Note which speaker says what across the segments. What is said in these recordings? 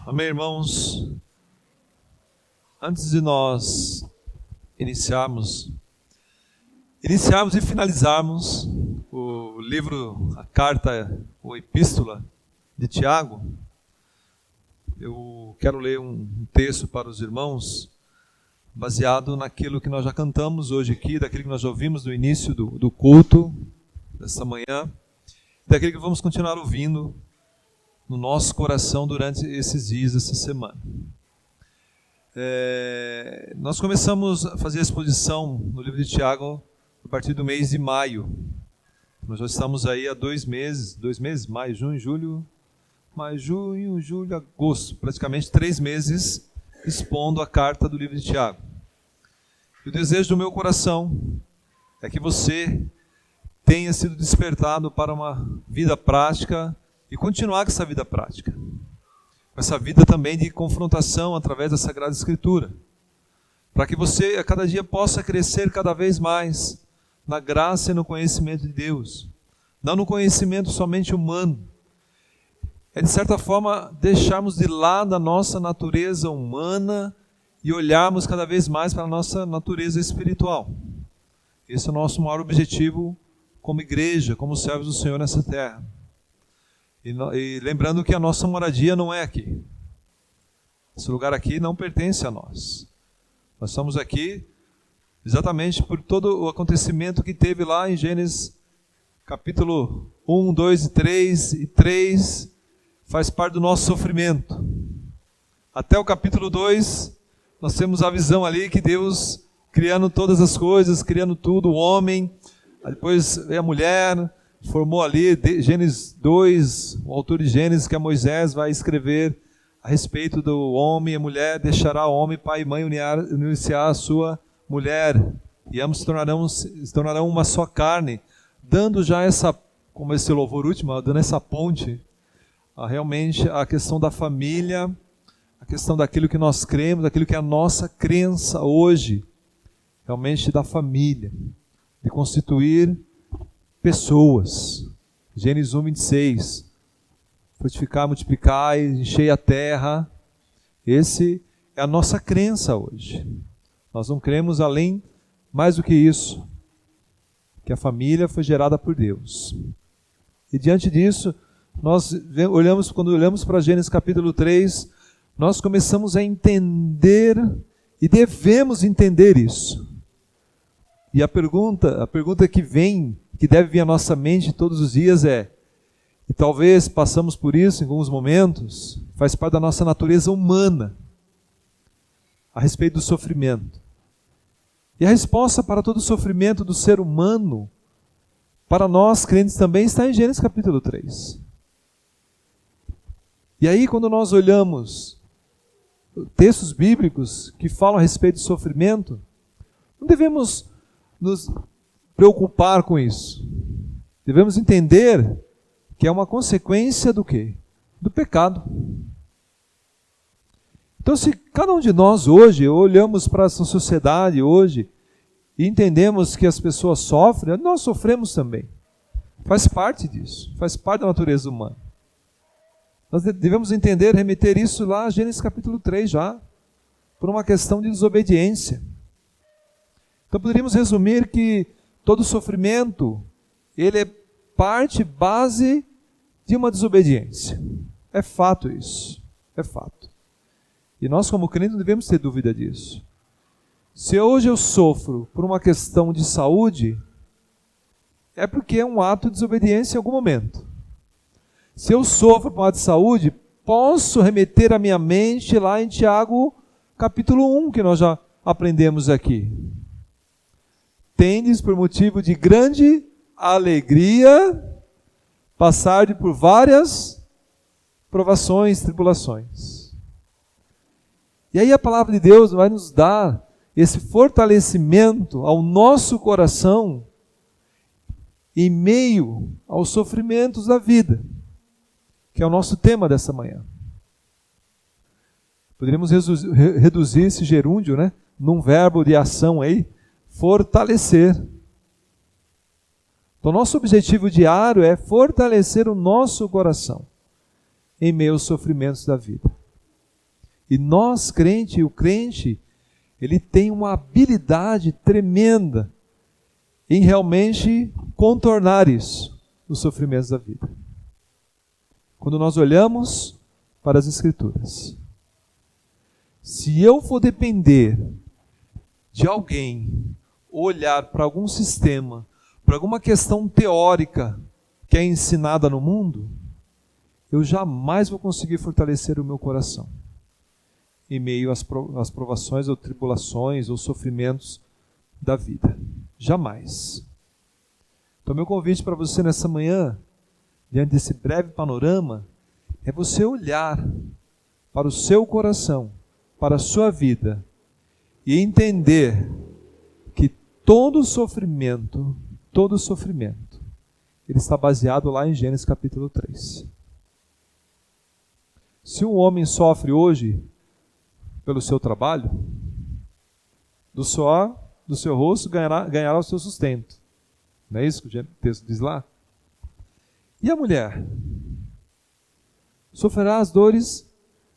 Speaker 1: Amém, irmãos? Antes de nós iniciarmos e finalizarmos o livro, a carta ou epístola de Tiago, eu quero ler um texto para os irmãos, baseado naquilo que nós já cantamos hoje aqui, daquilo que nós já ouvimos no início do culto, desta manhã, daquilo que vamos continuar ouvindo no nosso coração durante esses dias, essa semana. Nós começamos a fazer a exposição no livro de Tiago a partir do mês de maio. Nós já estamos aí há 2 meses, maio, junho, julho, agosto, praticamente 3 meses expondo a carta do livro de Tiago. E o desejo do meu coração é que você tenha sido despertado para uma vida prática e continuar com essa vida prática. Com essa vida também de confrontação através da Sagrada Escritura. Para que você a cada dia possa crescer cada vez mais na graça e no conhecimento de Deus. Não no conhecimento somente humano. É de certa forma deixarmos de lado a nossa natureza humana e olharmos cada vez mais para a nossa natureza espiritual. Esse é o nosso maior objetivo como igreja, como servos do Senhor nessa terra. E lembrando que a nossa moradia não é aqui. Esse lugar aqui não pertence a nós. Nós estamos aqui exatamente por todo o acontecimento que teve lá em Gênesis capítulo 1, 2 e 3. E 3 faz parte do nosso sofrimento. Até o capítulo 2, nós temos a visão ali que Deus criando todas as coisas, criando tudo, o homem, depois veio a mulher, formou ali, Gênesis 2, o autor de Gênesis, que é Moisés, vai escrever a respeito do homem e a mulher, deixará o homem, pai e mãe, unir-se-á a sua mulher, e ambos se tornarão uma só carne, dando já essa, como esse louvor último, dando essa ponte, realmente a questão da família, a questão daquilo que nós cremos, daquilo que é a nossa crença hoje, realmente da família, de constituir pessoas. Gênesis 1, 26. Frutificar, multiplicar e encher a terra. Esse é a nossa crença hoje. Nós não cremos além, mais do que isso, que a família foi gerada por Deus. E diante disso, quando olhamos para Gênesis capítulo 3, nós começamos a entender e devemos entender isso. E a pergunta que deve vir à nossa mente todos os dias é, e talvez passamos por isso em alguns momentos, faz parte da nossa natureza humana, a respeito do sofrimento. E a resposta para todo o sofrimento do ser humano, para nós crentes também, está em Gênesis capítulo 3. E aí quando nós olhamos textos bíblicos que falam a respeito do sofrimento, não devemos nos preocupar com isso. Devemos entender que é uma consequência do quê? Do pecado. Então, se cada um de nós hoje olhamos para essa sociedade hoje e entendemos que as pessoas sofrem, nós sofremos também. Faz parte disso, faz parte da natureza humana. Nós devemos entender, remeter isso lá a Gênesis capítulo 3 já, por uma questão de desobediência. Então poderíamos resumir que todo sofrimento, ele é parte, base de uma desobediência. É fato isso, é fato. E nós como crentes não devemos ter dúvida disso. Se hoje eu sofro por uma questão de saúde, é porque é um ato de desobediência em algum momento. Se eu sofro por um ato de saúde, posso remeter a minha mente lá em Tiago capítulo 1, que nós já aprendemos aqui. Tendes por motivo de grande alegria passar por várias provações, tribulações. E aí a palavra de Deus vai nos dar esse fortalecimento ao nosso coração em meio aos sofrimentos da vida, que é o nosso tema dessa manhã. Poderíamos reduzir esse gerúndio, num verbo de ação aí, fortalecer. Então, nosso objetivo diário é fortalecer o nosso coração em meio aos sofrimentos da vida. E nós, crente, o crente, ele tem uma habilidade tremenda em realmente contornar isso, os sofrimentos da vida. Quando nós olhamos para as Escrituras, se eu for depender de alguém, olhar para algum sistema, para alguma questão teórica que é ensinada no mundo, eu jamais vou conseguir fortalecer o meu coração em meio às provações ou tribulações ou sofrimentos da vida. Jamais. Então, meu convite para você nessa manhã, diante desse breve panorama, é você olhar para o seu coração, para a sua vida, e entender que todo sofrimento, ele está baseado lá em Gênesis capítulo 3. Se um homem sofre hoje pelo seu trabalho, do suor do seu rosto ganhará o seu sustento. Não é isso que o texto diz lá? E a mulher? Sofrerá as dores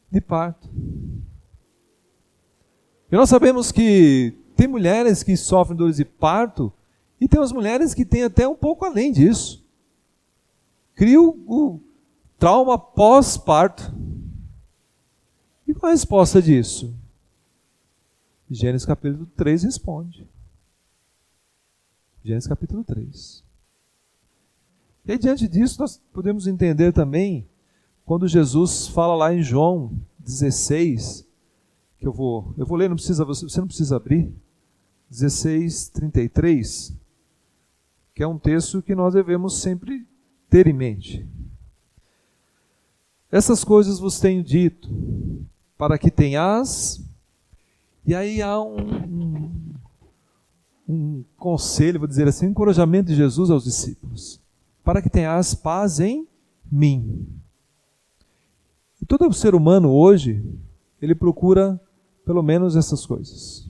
Speaker 1: de parto. E nós sabemos que tem mulheres que sofrem dores de parto e tem umas mulheres que têm até um pouco além disso. Cria o trauma pós-parto. E qual a resposta disso? Gênesis capítulo 3 responde. Gênesis capítulo 3. E aí, diante disso, nós podemos entender também, quando Jesus fala lá em João 16, que eu vou ler, você não precisa abrir, 16:33, que é um texto que nós devemos sempre ter em mente. Essas coisas vos tenho dito, para que tenhas... E aí há um conselho, vou dizer assim, um encorajamento de Jesus aos discípulos. Para que tenhas paz em mim. E todo ser humano hoje, ele procura pelo menos essas coisas.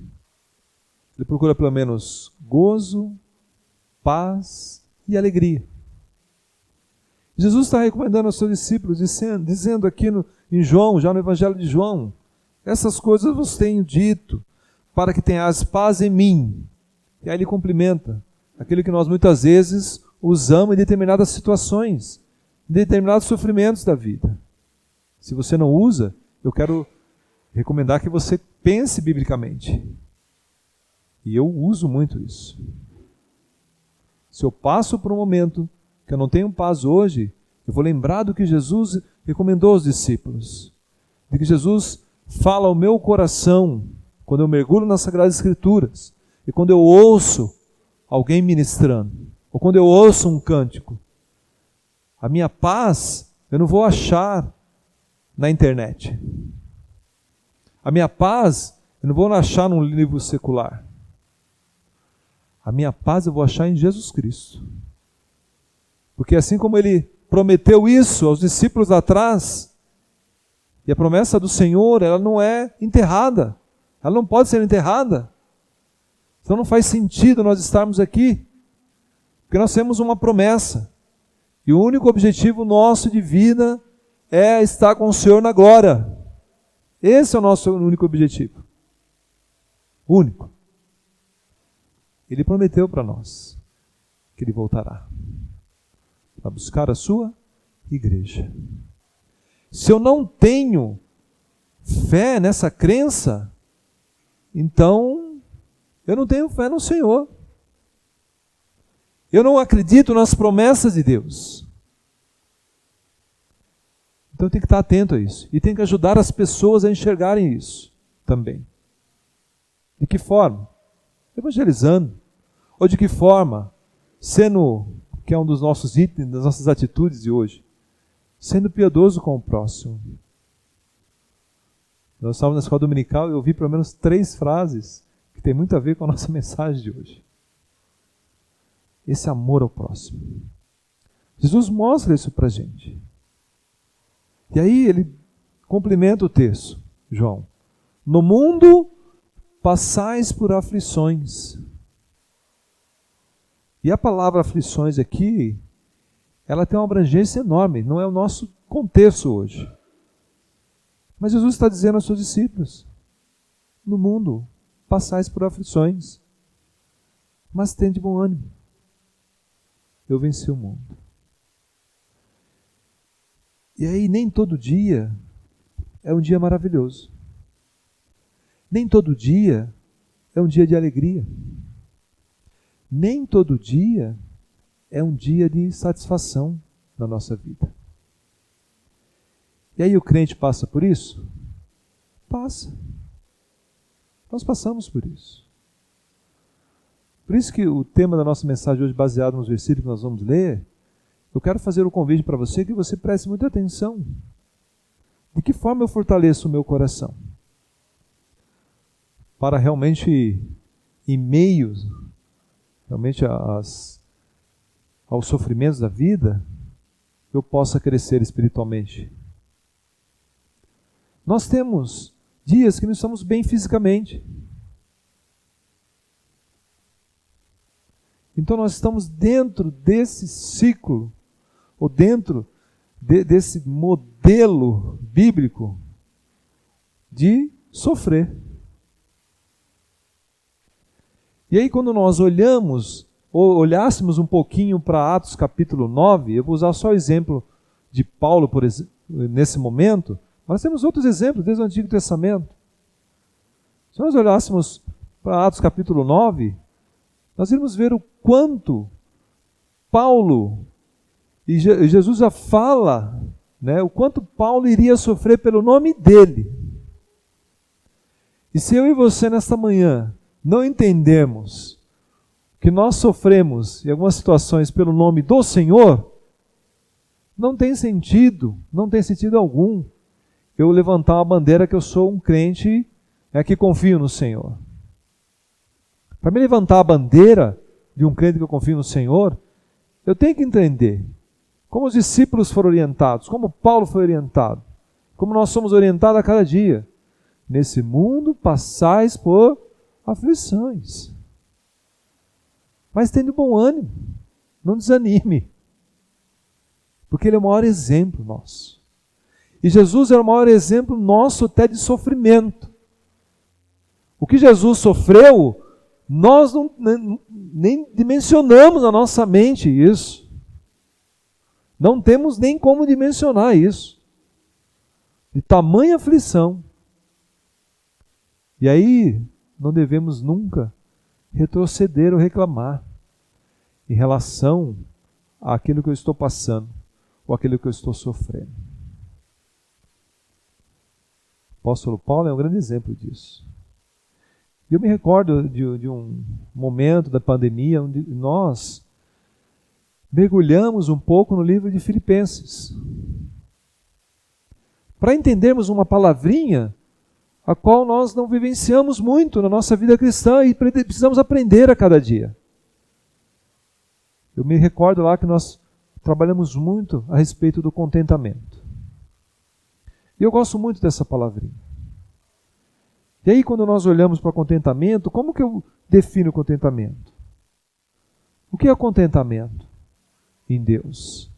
Speaker 1: Ele procura pelo menos gozo, paz e alegria. Jesus está recomendando aos seus discípulos, dizendo aqui em João, já no Evangelho de João, essas coisas vos tenho dito, para que tenhas paz em mim. E aí ele complementa aquilo que nós muitas vezes usamos em determinadas situações, em determinados sofrimentos da vida. Se você não usa, eu quero recomendar que você pense biblicamente. E eu uso muito isso. Se eu passo por um momento que eu não tenho paz hoje, eu vou lembrar do que Jesus recomendou aos discípulos. De que Jesus fala ao meu coração, quando eu mergulho nas Sagradas Escrituras, e quando eu ouço alguém ministrando, ou quando eu ouço um cântico. A minha paz eu não vou achar na internet. A minha paz eu não vou achar num livro secular. A minha paz eu vou achar em Jesus Cristo. Porque assim como ele prometeu isso aos discípulos lá atrás, e a promessa do Senhor, ela não é enterrada. Ela não pode ser enterrada. Então não faz sentido nós estarmos aqui. Porque nós temos uma promessa. E o único objetivo nosso de vida é estar com o Senhor na glória. Esse é o nosso único objetivo. Único. Ele prometeu para nós que Ele voltará para buscar a sua igreja. Se eu não tenho fé nessa crença, então eu não tenho fé no Senhor. Eu não acredito nas promessas de Deus. Então eu tenho que estar atento a isso. E tenho que ajudar as pessoas a enxergarem isso também. De que forma? Evangelizando. Ou de que forma? Sendo, que é um dos nossos itens, das nossas atitudes de hoje, sendo piedoso com o próximo. Nós estávamos na escola dominical e eu ouvi pelo menos 3 frases que tem muito a ver com a nossa mensagem de hoje. Esse amor ao próximo. Jesus mostra isso para a gente. E aí ele complementa o texto, João. No mundo passais por aflições. E a palavra aflições aqui, ela tem uma abrangência enorme, não é o nosso contexto hoje. Mas Jesus está dizendo aos seus discípulos: no mundo passais por aflições, mas tende bom ânimo. Eu venci o mundo. E aí nem todo dia é um dia maravilhoso. Nem todo dia é um dia de alegria. Nem todo dia é um dia de satisfação na nossa vida. E aí o crente passa por isso? Passa. Nós passamos por isso. Por isso que o tema da nossa mensagem hoje, baseado nos versículos que nós vamos ler, eu quero fazer o convite para você que você preste muita atenção. De que forma eu fortaleço o meu coração? Para realmente, em meio realmente aos sofrimentos da vida, eu possa crescer espiritualmente. Nós temos dias que não estamos bem fisicamente. Então nós estamos dentro desse ciclo, ou dentro desse modelo bíblico de sofrer. E aí quando nós olhamos, ou olhássemos um pouquinho para Atos capítulo 9, eu vou usar só o exemplo de Paulo nesse momento, mas temos outros exemplos desde o Antigo Testamento. Se nós olhássemos para Atos capítulo 9, nós iremos ver o quanto Paulo, e Jesus já fala, o quanto Paulo iria sofrer pelo nome dele. E se eu e você nesta manhã não entendemos que nós sofremos em algumas situações pelo nome do Senhor, não tem sentido algum eu levantar uma bandeira que eu sou um crente que confio no Senhor. Para me levantar a bandeira de um crente que eu confio no Senhor, eu tenho que entender como os discípulos foram orientados, como Paulo foi orientado, como nós somos orientados a cada dia. Nesse mundo passais por aflições. Mas tende bom ânimo, não desanime, porque Ele é o maior exemplo nosso. E Jesus é o maior exemplo nosso até de sofrimento. O que Jesus sofreu, nós nem dimensionamos na nossa mente isso. Não temos nem como dimensionar isso. De tamanha aflição. E aí, não devemos nunca retroceder ou reclamar em relação àquilo que eu estou passando ou àquilo que eu estou sofrendo. O apóstolo Paulo é um grande exemplo disso. Eu me recordo de um momento da pandemia onde nós mergulhamos um pouco no livro de Filipenses para entendermos uma palavrinha a qual nós não vivenciamos muito na nossa vida cristã e precisamos aprender a cada dia. Eu me recordo lá que nós trabalhamos muito a respeito do contentamento. E eu gosto muito dessa palavrinha. E aí, quando nós olhamos para contentamento, como que eu defino contentamento? O que é contentamento em Deus?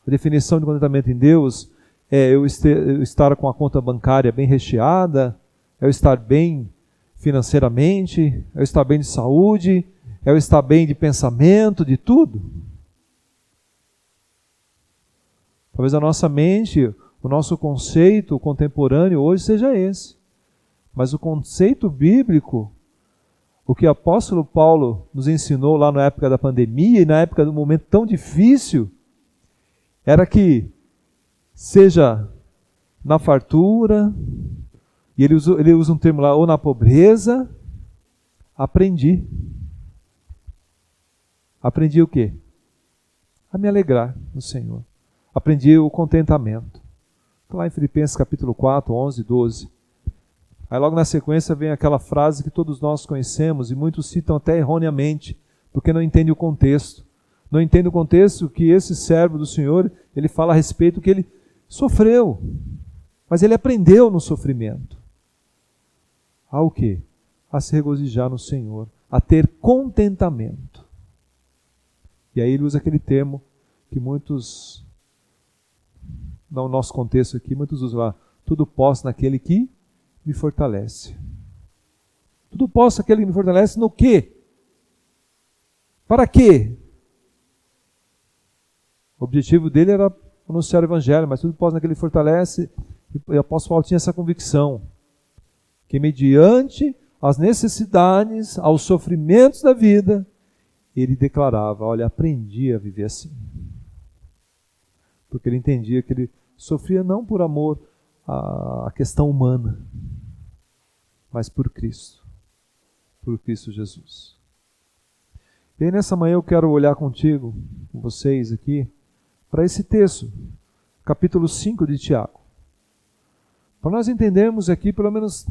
Speaker 1: A definição de contentamento em Deus é eu estar com a conta bancária bem recheada, é eu estar bem financeiramente, é eu estar bem de saúde, é eu estar bem de pensamento, de tudo. Talvez a nossa mente, o nosso conceito contemporâneo hoje seja esse. Mas o conceito bíblico, o que o apóstolo Paulo nos ensinou lá na época da pandemia e na época do momento tão difícil, era que seja na fartura, e ele usa um termo lá, ou na pobreza, aprendi. Aprendi o quê? A me alegrar no Senhor. Aprendi o contentamento. Está lá em Filipenses capítulo 4, 11, 12. Aí logo na sequência vem aquela frase que todos nós conhecemos e muitos citam até erroneamente, porque não entendem o contexto. Não entendem o contexto que esse servo do Senhor, ele fala a respeito que ele sofreu, mas ele aprendeu no sofrimento. A o quê? A se regozijar no Senhor, a ter contentamento. E aí ele usa aquele termo que muitos no nosso contexto aqui, muitos usam lá, tudo posso naquele que me fortalece. Tudo posso naquele que me fortalece no quê? Para quê? O objetivo dele era anunciar o Evangelho, mas tudo posso naquele que fortalece. E o apóstolo Paulo tinha essa convicção, que mediante as necessidades, aos sofrimentos da vida, ele declarava, olha, aprendi a viver assim. Porque ele entendia que ele sofria não por amor à questão humana, mas por Cristo Jesus. E aí nessa manhã eu quero olhar contigo, com vocês aqui, para esse texto, capítulo 5 de Tiago. Para nós entendermos aqui pelo menos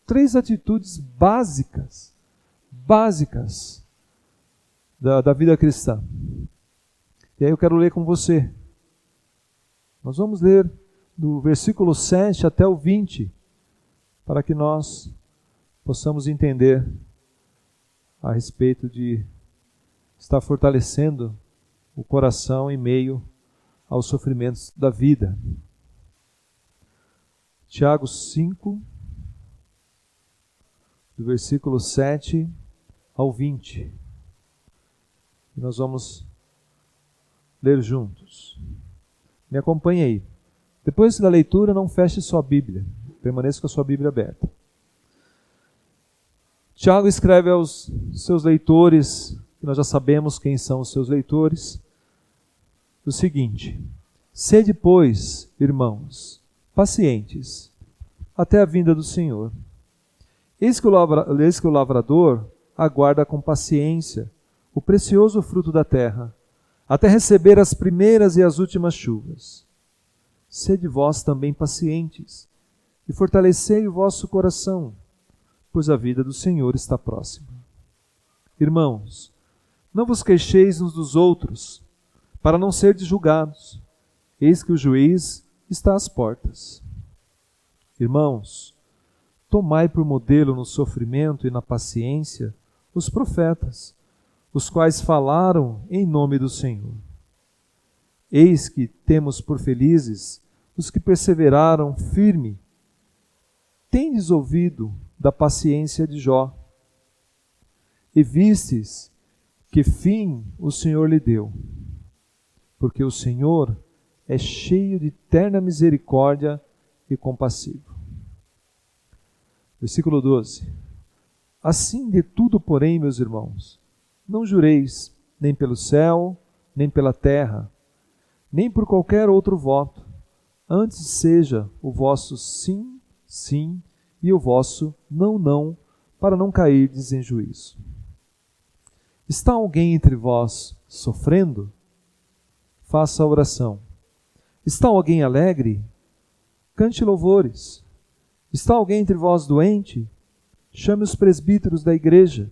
Speaker 1: 3 atitudes básicas da vida cristã. E aí eu quero ler com você. Nós vamos ler do versículo 7 até o 20, para que nós possamos entender a respeito de estar fortalecendo o coração em meio aos sofrimentos da vida. Tiago 5, do versículo 7 ao 20. E nós vamos ler juntos. Me acompanhe aí. Depois da leitura, não feche sua Bíblia. Permaneça com a sua Bíblia aberta. Tiago escreve aos seus leitores, que nós já sabemos quem são os seus leitores, o seguinte: sede, pois, irmãos, pacientes, até a vinda do Senhor. Eis que o lavrador aguarda com paciência o precioso fruto da terra, até receber as primeiras e as últimas chuvas. Sede vós também pacientes, e fortalecei o vosso coração, pois a vida do Senhor está próxima. Irmãos, não vos queixeis uns dos outros, para não serdes julgados. Eis que o juiz está às portas. Irmãos, tomai por modelo no sofrimento e na paciência os profetas, os quais falaram em nome do Senhor. Eis que temos por felizes os que perseveraram firme. Tendes ouvido da paciência de Jó, e vistes que fim o Senhor lhe deu, porque o Senhor é cheio de terna misericórdia e compassivo. Versículo 12. Assim de tudo, porém, meus irmãos, não jureis, nem pelo céu, nem pela terra, nem por qualquer outro voto, antes seja o vosso sim, sim, e o vosso não, não, para não cairdes em juízo. Está alguém entre vós sofrendo? Faça a oração. Está alguém alegre? Cante louvores. Está alguém entre vós doente? Chame os presbíteros da igreja,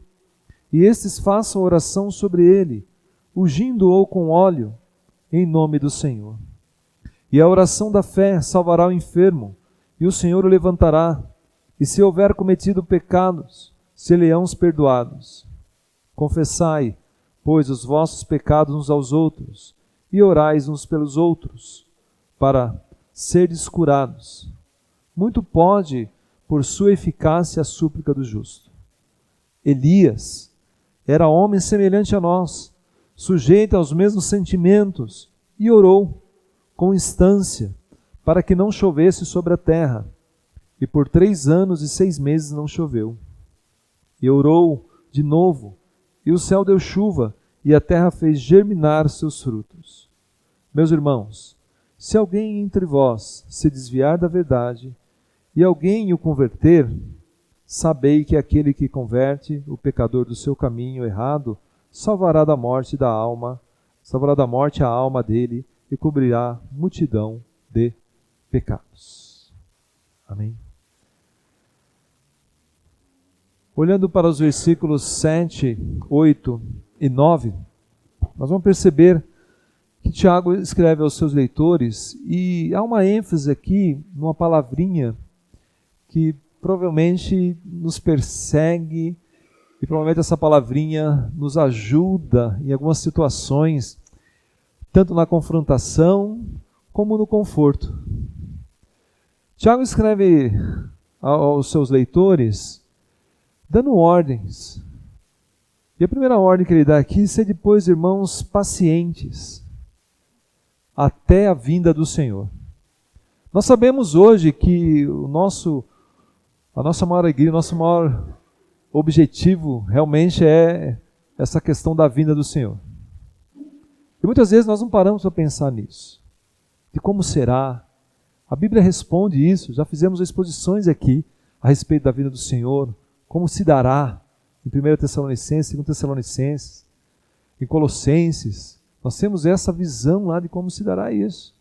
Speaker 1: e estes façam oração sobre ele, ungindo-o com óleo, em nome do Senhor. E a oração da fé salvará o enfermo, e o Senhor o levantará, e se houver cometido pecados, se-lhe-ão os perdoados. Confessai, pois, os vossos pecados uns aos outros, e orais uns pelos outros, para serdes curados. Muito pode, por sua eficácia, a súplica do justo. Elias era homem semelhante a nós, sujeito aos mesmos sentimentos, e orou com instância para que não chovesse sobre a terra. E por 3 anos e 6 meses não choveu. E orou de novo, e o céu deu chuva, e a terra fez germinar seus frutos. Meus irmãos, se alguém entre vós se desviar da verdade, e alguém o converter, sabei que aquele que converte o pecador do seu caminho errado, salvará da morte a alma dele, e cobrirá multidão de pecados. Amém. Olhando para os versículos 7, 8 e 9, nós vamos perceber que Tiago escreve aos seus leitores, e há uma ênfase aqui, numa palavrinha que provavelmente nos persegue, e provavelmente essa palavrinha nos ajuda em algumas situações, tanto na confrontação, como no conforto. Tiago escreve aos seus leitores dando ordens. E a primeira ordem que ele dá aqui é: sede, pois, irmãos, pacientes até a vinda do Senhor. Nós sabemos hoje que a nossa maior alegria, o nosso maior objetivo realmente é essa questão da vinda do Senhor. E muitas vezes nós não paramos para pensar nisso. De como será. A Bíblia responde isso, já fizemos exposições aqui a respeito da vinda do Senhor, como se dará em 1 Tessalonicenses, 2 Tessalonicenses, em Colossenses. Nós temos essa visão lá de como se dará isso.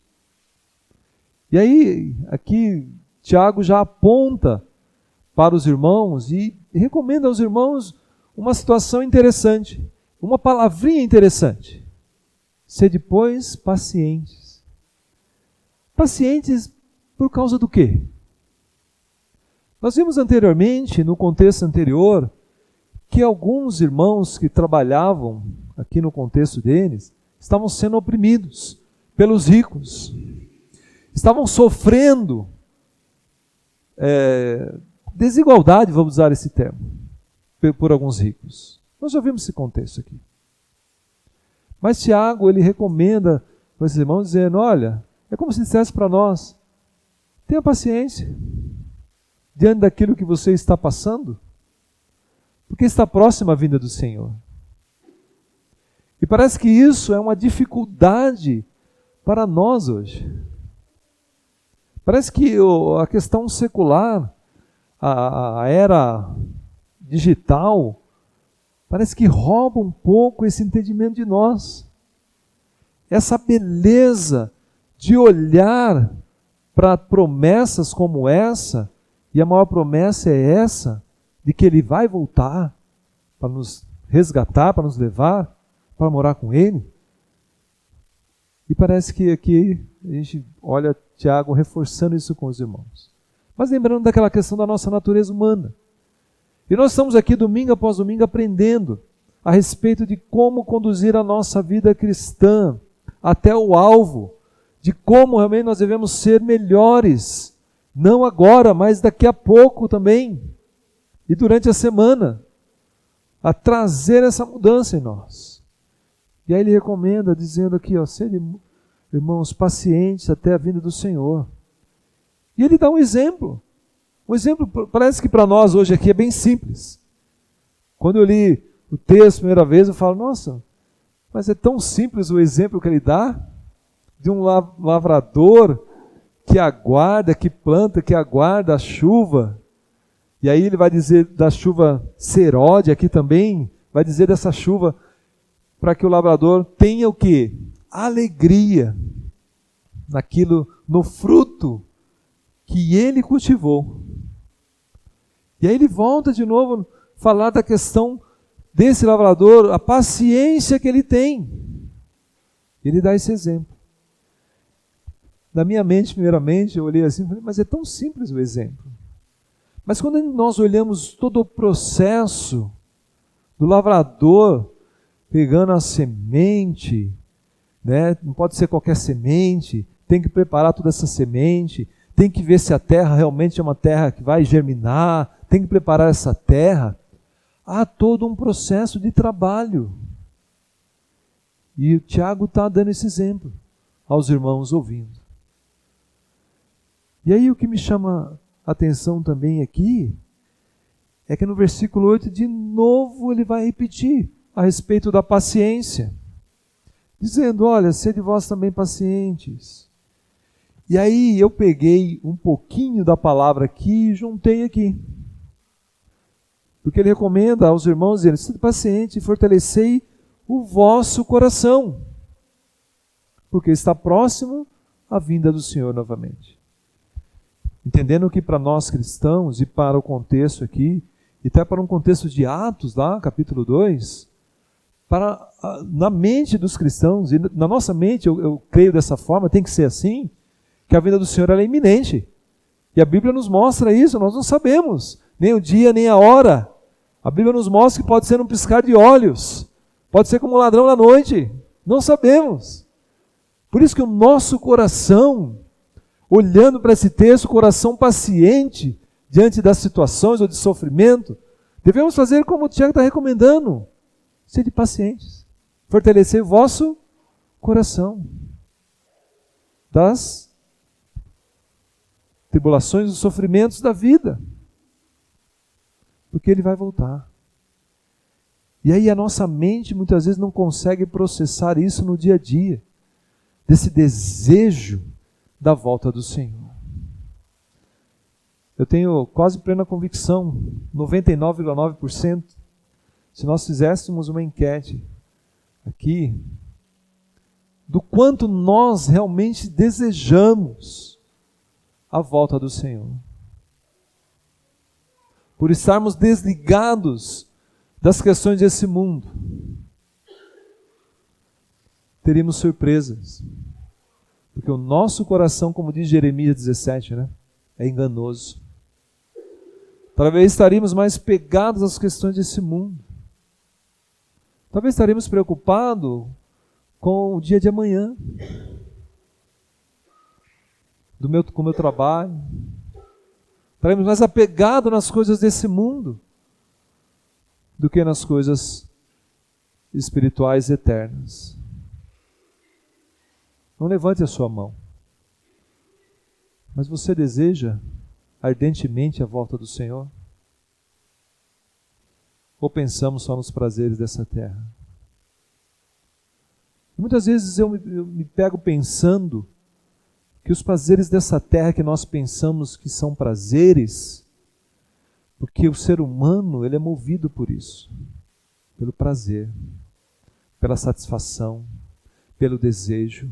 Speaker 1: E aí, aqui, Tiago já aponta para os irmãos e recomenda aos irmãos uma situação interessante, uma palavrinha interessante. Sede, pois, pacientes. Pacientes por causa do quê? Nós vimos anteriormente, no contexto anterior, que alguns irmãos que trabalhavam, aqui no contexto deles, estavam sendo oprimidos pelos ricos. Estavam sofrendo desigualdade, vamos usar esse termo, por alguns ricos. Nós já vimos esse contexto aqui. Mas Tiago, ele recomenda para esses irmãos, dizendo: olha, é como se dissesse para nós, tenha paciência diante daquilo que você está passando, porque está próxima a vinda do Senhor. E parece que isso é uma dificuldade para nós hoje. Parece que a questão secular, a era digital, parece que rouba um pouco esse entendimento de nós. Essa beleza de olhar para promessas como essa, e a maior promessa é essa, de que Ele vai voltar para nos resgatar, para nos levar, para morar com Ele. E parece que aqui a gente olha Tiago reforçando isso com os irmãos. Mas lembrando daquela questão da nossa natureza humana. E nós estamos aqui domingo após domingo aprendendo a respeito de como conduzir a nossa vida cristã até o alvo, de como realmente nós devemos ser melhores, não agora, mas daqui a pouco também, e durante a semana, a trazer essa mudança em nós. E aí ele recomenda, dizendo aqui, sede, irmãos, pacientes até a vinda do Senhor. E ele dá um exemplo. Um exemplo, parece que para nós hoje aqui é bem simples. Quando eu li o texto a primeira vez, eu falo, nossa, mas é tão simples o exemplo que ele dá de um lavrador que aguarda, que planta, que aguarda a chuva. E aí ele vai dizer da chuva serode aqui também, vai dizer dessa chuva para que o lavrador tenha o quê? Alegria naquilo, no fruto que ele cultivou. E aí ele volta de novo a falar da questão desse lavrador, a paciência que ele tem. Ele dá esse exemplo. Na minha mente, primeiramente, eu olhei assim e falei, mas é tão simples o exemplo. Mas quando nós olhamos todo o processo do lavrador pegando a semente, né? Não pode ser qualquer semente, tem que preparar toda essa semente, tem que ver se a terra realmente é uma terra que vai germinar, tem que preparar essa terra. Há todo um processo de trabalho. E o Tiago está dando esse exemplo aos irmãos ouvindo. E aí o que me chama a atenção também aqui é que no versículo 8 de novo ele vai repetir a respeito da paciência, dizendo, olha, sede vós também pacientes. E aí eu peguei um pouquinho da palavra aqui e juntei aqui. Porque ele recomenda aos irmãos, dizendo, sede paciente e fortalecei o vosso coração, porque está próximo a vinda do Senhor novamente. Entendendo que para nós cristãos e para o contexto aqui, e até para um contexto de Atos, lá, capítulo 2, na mente dos cristãos, e na nossa mente, eu creio dessa forma, tem que ser assim, que a vinda do Senhor ela é iminente. E a Bíblia nos mostra isso, nós não sabemos, nem o dia, nem a hora. A Bíblia nos mostra que pode ser um piscar de olhos, pode ser como um ladrão na noite, não sabemos. Por isso que o nosso coração, olhando para esse texto, coração paciente diante das situações ou de sofrimento, devemos fazer como o Tiago está recomendando: sede pacientes, fortalecer o vosso coração das tribulações e sofrimentos da vida, porque ele vai voltar. E aí a nossa mente muitas vezes não consegue processar isso no dia a dia, desse desejo da volta do Senhor. Eu tenho quase plena convicção, 99,9%, se nós fizéssemos uma enquete aqui, do quanto nós realmente desejamos a volta do Senhor. Por estarmos desligados das questões desse mundo, teríamos surpresas. Porque o nosso coração, como diz Jeremias 17, é enganoso. Talvez estaríamos mais pegados às questões desse mundo. Talvez estaríamos preocupados com o dia de amanhã, com o meu trabalho. Estaremos mais apegados nas coisas desse mundo do que nas coisas espirituais eternas. Não levante a sua mão. Mas você deseja ardentemente a volta do Senhor? Ou pensamos só nos prazeres dessa terra? Muitas vezes eu me pego pensando que os prazeres dessa terra que nós pensamos que são prazeres, porque o ser humano ele é movido por isso, pelo prazer, pela satisfação, pelo desejo.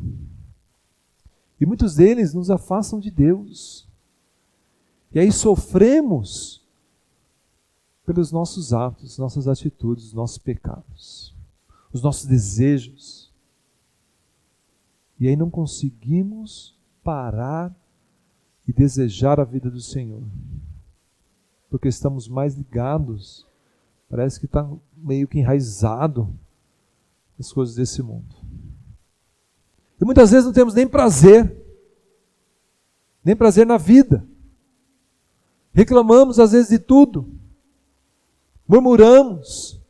Speaker 1: E muitos deles nos afastam de Deus. E aí sofremos pelos nossos atos, nossas atitudes, nossos pecados, os nossos desejos. E aí não conseguimos parar e desejar a vida do Senhor. Porque estamos mais ligados, parece que está meio que enraizado nas coisas desse mundo. E muitas vezes não temos nem prazer na vida. Reclamamos às vezes de tudo, murmuramos,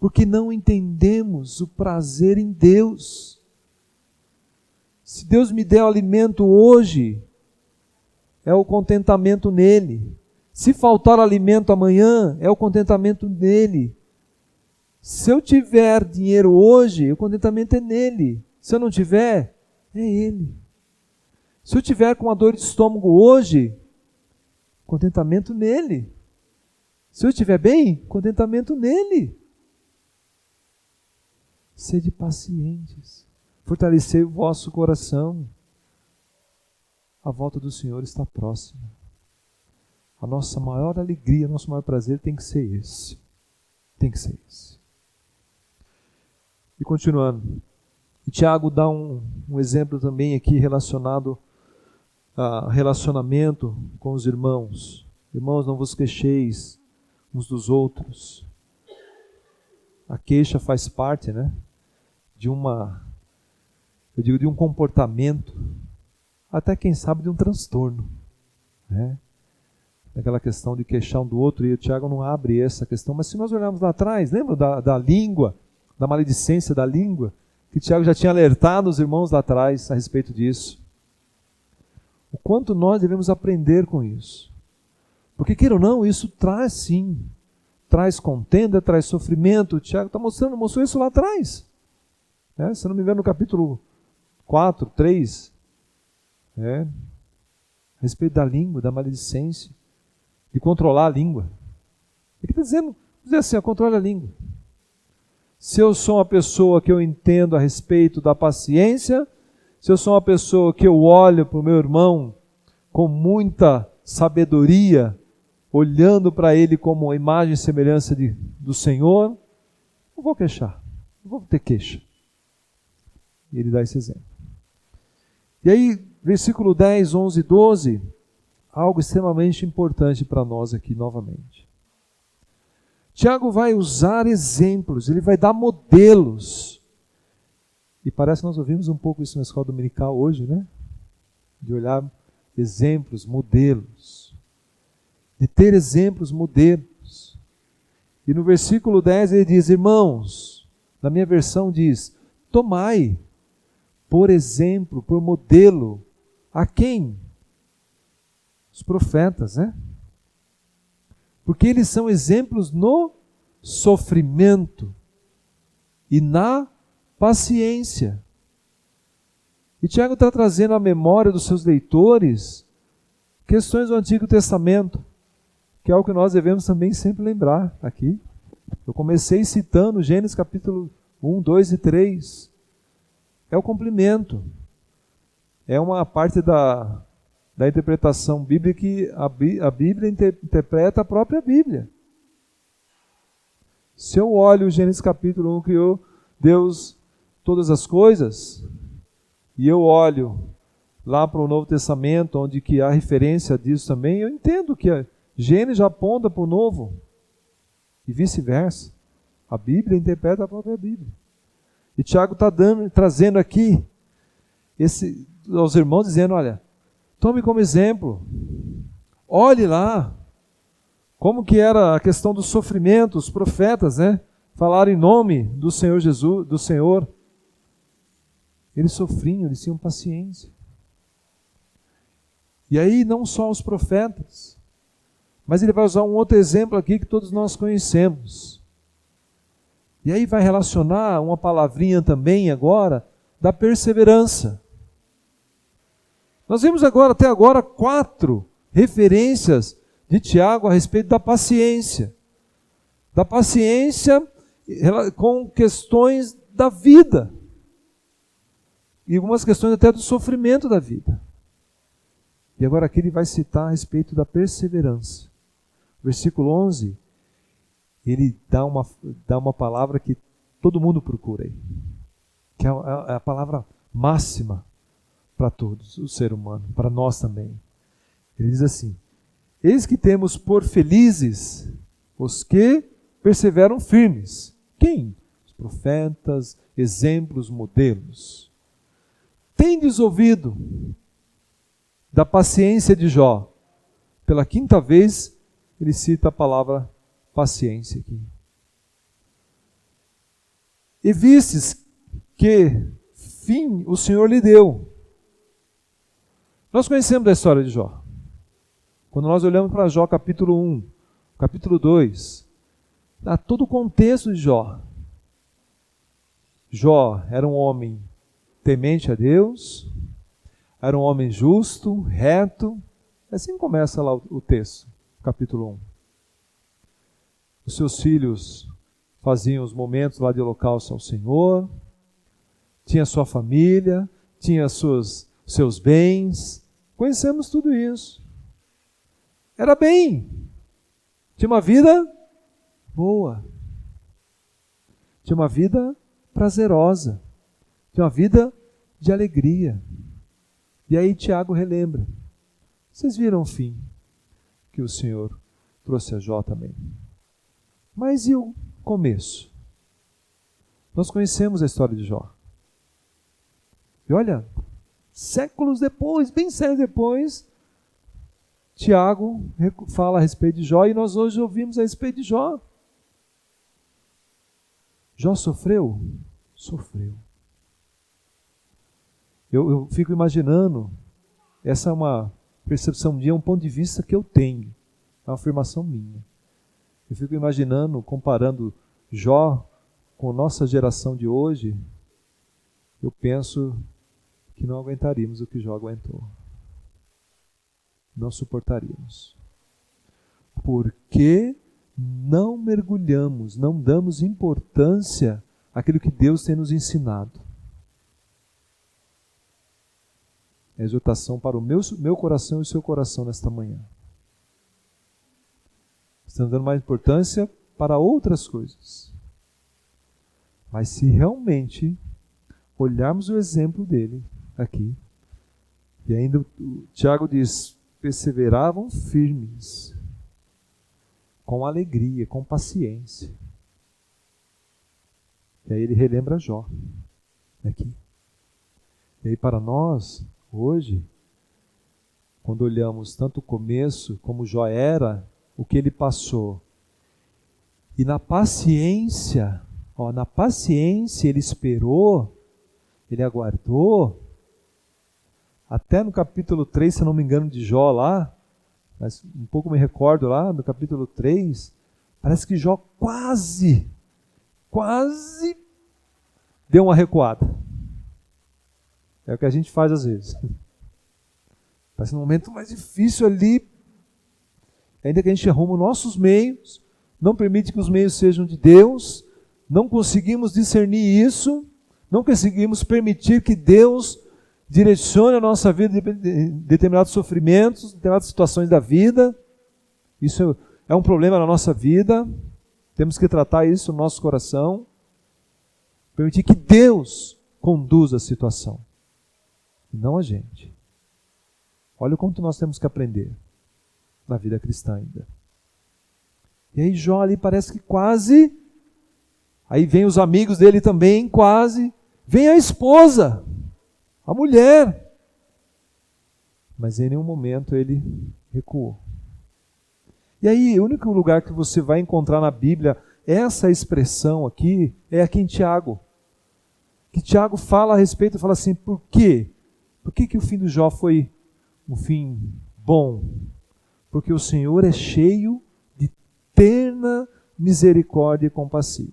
Speaker 1: porque não entendemos o prazer em Deus. Se Deus me der o alimento hoje, é o contentamento nele. Se faltar alimento amanhã, é o contentamento nele. Se eu tiver dinheiro hoje, o contentamento é nele. Se eu não tiver, é ele. Se eu tiver com uma dor de estômago hoje, contentamento nele. Se eu estiver bem, contentamento nele. Sede pacientes, fortalecer o vosso coração. A volta do Senhor está próxima. A nossa maior alegria, nosso maior prazer tem que ser esse. Tem que ser esse. E continuando. E Tiago dá um exemplo também aqui relacionado a relacionamento com os irmãos. Irmãos, não vos queixeis uns dos outros. A queixa faz parte, de um comportamento, até quem sabe de um transtorno, Aquela questão de queixar um do outro, e o Tiago não abre essa questão, mas se nós olharmos lá atrás, lembra da língua, da maledicência da língua, que Tiago já tinha alertado os irmãos lá atrás a respeito disso. O quanto nós devemos aprender com isso. Porque, queira ou não, isso traz sim, traz contenda, traz sofrimento. O Tiago mostrou isso lá atrás. Se não me engano, no capítulo 4, 3, a respeito da língua, da maledicência, de controlar a língua. Ele está dizendo assim, controle a língua. Se eu sou uma pessoa que eu entendo a respeito da paciência, se eu sou uma pessoa que eu olho para o meu irmão com muita sabedoria, olhando para ele como a imagem e semelhança do Senhor, não vou queixar, não vou ter queixa. E ele dá esse exemplo. E aí, versículo 10, 11 e 12, algo extremamente importante para nós aqui novamente. Tiago vai usar exemplos, ele vai dar modelos. E parece que nós ouvimos um pouco isso na escola dominical hoje, né? De olhar exemplos, modelos. De ter exemplos, modelos. E no versículo 10 ele diz: irmãos, na minha versão diz, tomai por exemplo, por modelo, a quem? Os profetas, né? Porque eles são exemplos no sofrimento e na paciência. E Tiago está trazendo à memória dos seus leitores questões do Antigo Testamento, que é algo que nós devemos também sempre lembrar aqui. Eu comecei citando Gênesis capítulo 1, 2 e 3. É o complemento. É uma parte da interpretação bíblica que a Bíblia interpreta a própria Bíblia. Se eu olho Gênesis capítulo 1, criou Deus todas as coisas, e eu olho lá para o Novo Testamento, onde que há referência disso também, eu entendo que a Gênesis aponta para o Novo, e vice-versa. A Bíblia interpreta a própria Bíblia. E Tiago está trazendo aqui aos irmãos, dizendo, olha, tome como exemplo, olhe lá, como que era a questão do sofrimento, os profetas, né? Falaram em nome do Senhor Jesus, do Senhor. Eles sofriam, eles tinham paciência. E aí não só os profetas, mas ele vai usar um outro exemplo aqui que todos nós conhecemos. E aí vai relacionar uma palavrinha também agora da perseverança. Nós vimos até agora 4 referências de Tiago a respeito da paciência. Da paciência com questões da vida. E algumas questões até do sofrimento da vida. E agora aqui ele vai citar a respeito da perseverança. Versículo 11, ele dá uma palavra que todo mundo procura aí. Que é a palavra máxima para todos, o ser humano, para nós também. Ele diz assim: eis que temos por felizes os que perseveram firmes. Quem? Os profetas, exemplos, modelos. Tendes ouvido da paciência de Jó. Pela 5ª vez, ele cita a palavra paciência aqui. E vistes que fim o Senhor lhe deu. Nós conhecemos a história de Jó. Quando nós olhamos para Jó capítulo 1, capítulo 2, dá todo o contexto de Jó. Jó era um homem temente a Deus, era um homem justo, reto. Assim começa lá o texto, capítulo 1. Os seus filhos faziam os momentos lá de holocausto ao Senhor, tinha sua família, tinha seus bens, conhecemos tudo isso. Era bem, tinha uma vida boa, tinha uma vida prazerosa, tinha uma vida de alegria. E aí Tiago relembra, vocês viram o fim que o Senhor trouxe a Jó também. Mas e o começo? Nós conhecemos a história de Jó. E olha, séculos depois, bem séculos depois, Tiago fala a respeito de Jó e nós hoje ouvimos a respeito de Jó. Jó sofreu? Sofreu. Eu fico imaginando, essa é uma percepção minha, um ponto de vista que eu tenho, é uma afirmação minha. Eu fico imaginando, comparando Jó com a nossa geração de hoje, eu penso que não aguentaríamos o que Jó aguentou. Não suportaríamos. Porque não mergulhamos, não damos importância àquilo que Deus tem nos ensinado. É a exortação para o meu coração e o seu coração nesta manhã. Estamos dando mais importância para outras coisas. Mas se realmente olharmos o exemplo dele aqui, e ainda o Tiago diz, perseveravam firmes, com alegria, com paciência. E aí ele relembra Jó, aqui. E aí para nós, hoje, quando olhamos tanto o começo como Jó era, o que ele passou, e na paciência ele esperou, ele aguardou, até no capítulo 3, se eu não me engano, de Jó lá, mas um pouco me recordo lá, no capítulo 3, parece que Jó quase deu uma recuada. É o que a gente faz às vezes. Parece um momento mais difícil ali, ainda que a gente arruma os nossos meios, não permite que os meios sejam de Deus, não conseguimos discernir isso, não conseguimos permitir que Deus direcione a nossa vida em determinados sofrimentos, em determinadas situações da vida. Isso é um problema na nossa vida, temos que tratar isso no nosso coração, permitir que Deus conduza a situação, e não a gente. Olha o quanto nós temos que aprender na vida cristã ainda. E aí Jó ali parece que quase, aí vem os amigos dele também, quase, vem a esposa, a mulher, mas em nenhum momento ele recuou. E aí, o único lugar que você vai encontrar na Bíblia essa expressão aqui é aqui em Tiago. Que Tiago fala a respeito, fala assim, por quê? Por que o fim do Jó foi um fim bom? Porque o Senhor é cheio de terna misericórdia e compassivo.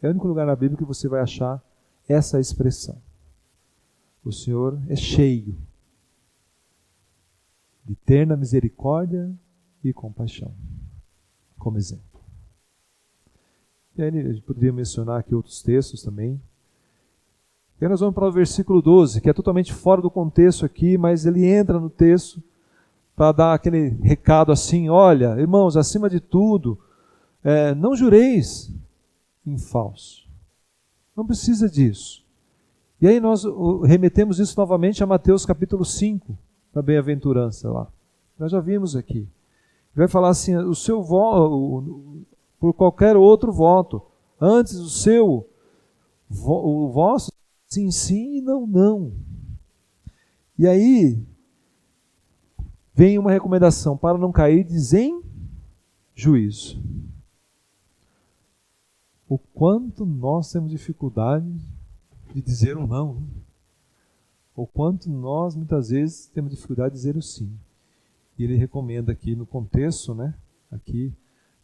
Speaker 1: É o único lugar na Bíblia que você vai achar essa expressão. O Senhor é cheio de terna misericórdia e compaixão, como exemplo. E aí a gente poderia mencionar aqui outros textos também. E aí nós vamos para o versículo 12, que é totalmente fora do contexto aqui, mas ele entra no texto para dar aquele recado assim, olha, irmãos, acima de tudo, não jureis em falso. Não precisa disso. E aí nós remetemos isso novamente a Mateus capítulo 5, da bem-aventurança lá. Nós já vimos aqui. Vai falar assim, o seu voto, por qualquer outro voto, antes o vosso, sim, sim e não, não. E aí, vem uma recomendação, para não cair em juízo. O quanto nós temos dificuldade de dizer um não. O quanto nós, muitas vezes, temos dificuldade de dizer o sim. E ele recomenda aqui no contexto, né, aqui,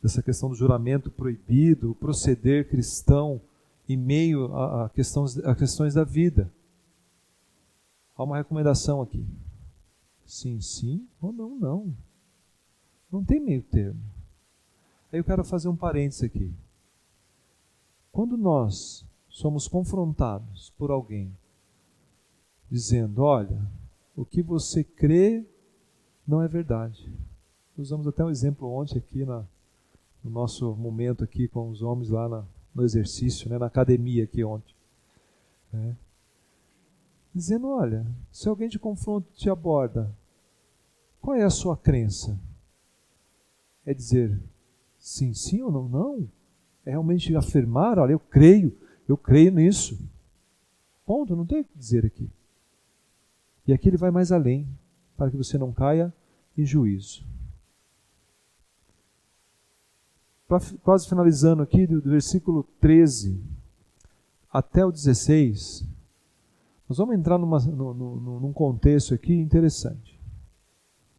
Speaker 1: dessa questão do juramento proibido, o proceder cristão em meio a questões da vida. Há uma recomendação aqui. Sim, sim, ou não, não. Não tem meio termo. Aí eu quero fazer um parênteses aqui. Quando nós somos confrontados por alguém dizendo, olha, o que você crê não é verdade. Usamos até um exemplo ontem aqui no nosso momento aqui com os homens lá no exercício, né, na academia aqui ontem. Né? Dizendo, olha, se alguém te confronta e te aborda, qual é a sua crença? É dizer sim, sim ou não, não? É realmente afirmar, olha, eu creio nisso. Ponto, não tem o que dizer aqui. E aqui ele vai mais além, para que você não caia em juízo. Quase finalizando aqui, do versículo 13 até o 16, nós vamos entrar num contexto aqui interessante.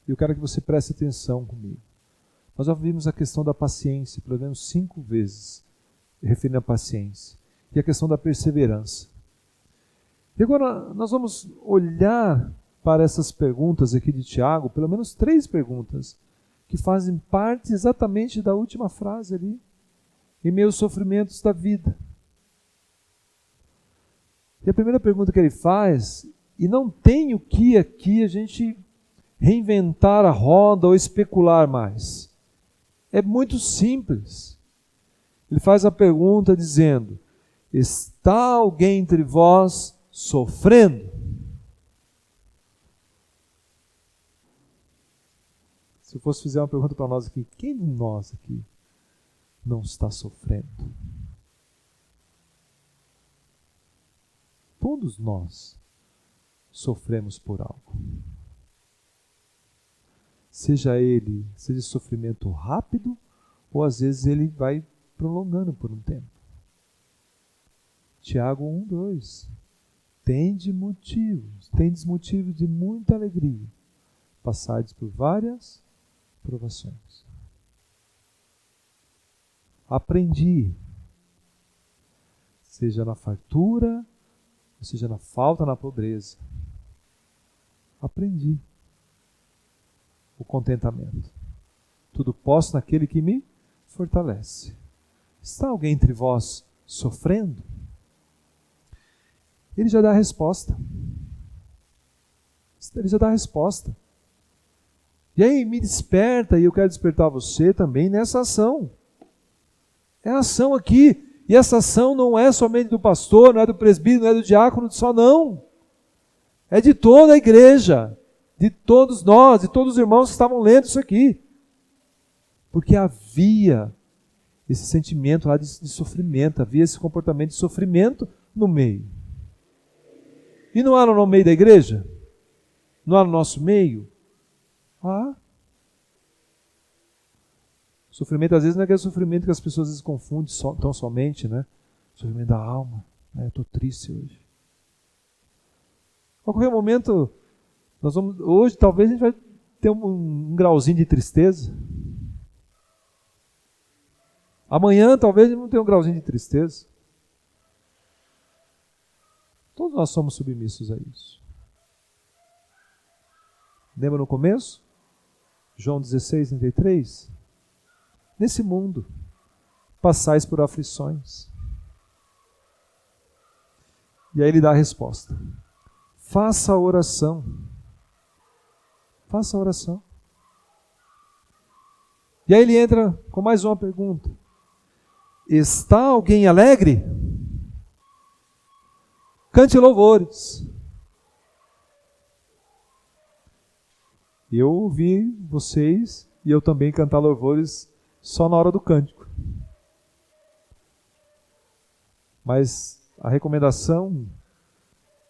Speaker 1: E eu quero que você preste atenção comigo. Nós já vimos a questão da paciência, pelo menos 5 vezes, referindo à paciência, e a questão da perseverança. E agora nós vamos olhar para essas perguntas aqui de Tiago, pelo menos 3 perguntas, que fazem parte exatamente da última frase ali, em meio aos sofrimentos da vida. E a primeira pergunta que ele faz, e não tem o que aqui a gente reinventar a roda ou especular mais. É muito simples. Ele faz a pergunta dizendo, está alguém entre vós sofrendo? Se eu fosse fazer uma pergunta para nós aqui, quem de nós aqui não está sofrendo? Todos nós sofremos por algo. Seja sofrimento rápido, ou às vezes ele vai prolongando por um tempo. Tiago 1:2. Tendes motivos de muita alegria, passados por várias provações. Aprendi, seja na fartura, ou seja na falta, na pobreza. Aprendi o contentamento. Tudo posso naquele que me fortalece. Está alguém entre vós sofrendo? Ele já dá a resposta. Ele já dá a resposta. E aí me desperta, e eu quero despertar você também nessa ação. É a ação aqui. E essa ação não é somente do pastor, não é do presbítero, não é do diácono só, não. É de toda a igreja, de todos nós, de todos os irmãos que estavam lendo isso aqui. Porque havia esse sentimento lá de sofrimento, havia esse comportamento de sofrimento no meio. E não era no meio da igreja? Não era no nosso meio? Sofrimento às vezes não é aquele sofrimento que as pessoas às vezes confundem tão somente, né? Sofrimento da alma. Eu estou triste hoje. A qualquer momento, hoje talvez a gente vai ter um grauzinho de tristeza. Amanhã talvez a gente não tenha um grauzinho de tristeza. Todos nós somos submissos a isso. Lembra no começo? João 16:33? Nesse mundo, passais por aflições. E aí ele dá a resposta. Faça a oração. Faça a oração. E aí ele entra com mais uma pergunta. Está alguém alegre? Cante louvores. Eu ouvi vocês e eu também cantar louvores só na hora do cântico. Mas a recomendação,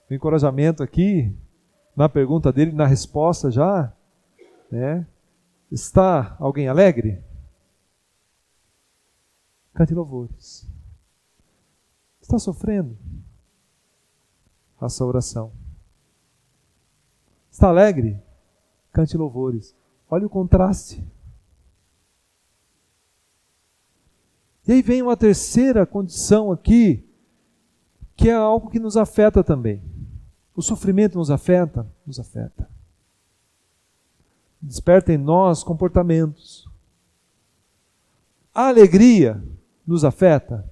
Speaker 1: o encorajamento aqui, na pergunta dele, na resposta já, né? Está alguém alegre? Cante louvores. Está sofrendo? Faça oração. Está alegre? Cante louvores. Olha o contraste. E aí vem uma terceira condição aqui, que é algo que nos afeta também. O sofrimento nos afeta? Nos afeta. Desperta em nós comportamentos. A alegria nos afeta,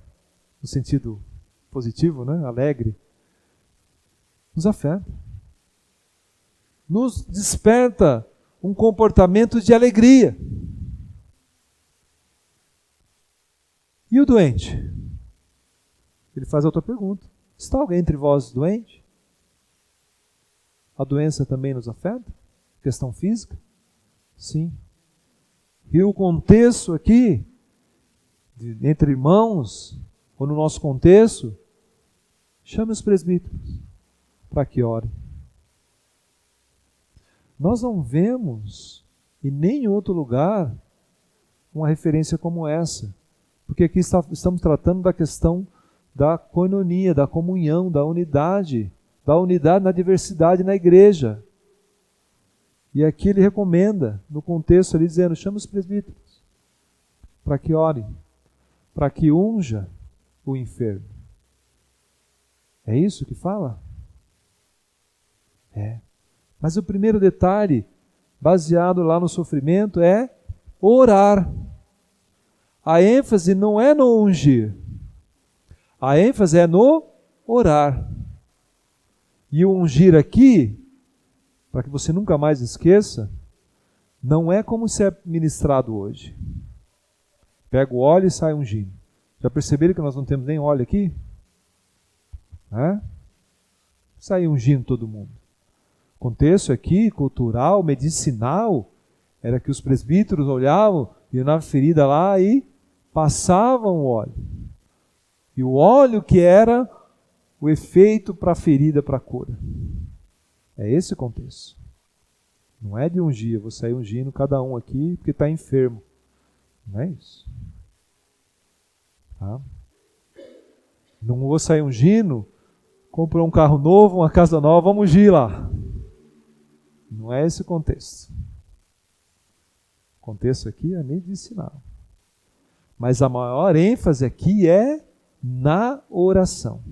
Speaker 1: no sentido positivo, né? Alegre. Nos afeta. Nos desperta um comportamento de alegria. E o doente? Ele faz outra pergunta. Está alguém entre vós doente? A doença também nos afeta? Questão física? Sim. E o contexto aqui, entre irmãos, ou no nosso contexto, chame os presbíteros para que orem. Nós não vemos em nenhum outro lugar uma referência como essa. Porque aqui estamos tratando da questão da coinonia, da comunhão, da unidade na diversidade na igreja. E aqui ele recomenda, no contexto ali, dizendo, chama os presbíteros para que orem, para que unja o enfermo. É isso que fala? É. Mas o primeiro detalhe, baseado lá no sofrimento, é orar. A ênfase não é no ungir. A ênfase é no orar. E o ungir aqui, para que você nunca mais esqueça, não é como se é ministrado hoje. Pega o óleo e sai ungindo. Já perceberam que nós não temos nem óleo aqui? Sai ungindo todo mundo. O contexto aqui, cultural, medicinal, era que os presbíteros olhavam, iam na ferida lá e passavam o óleo. E o óleo que era
Speaker 2: o efeito para a ferida, para a cura. É esse o contexto. Não é de ungir, eu vou sair ungindo cada um aqui porque está enfermo. Não é isso. Tá? Não vou sair ungindo, comprou um carro novo, uma casa nova, vamos ungir lá. Não é esse o contexto. O contexto aqui é medicinal. Mas a maior ênfase aqui é na oração.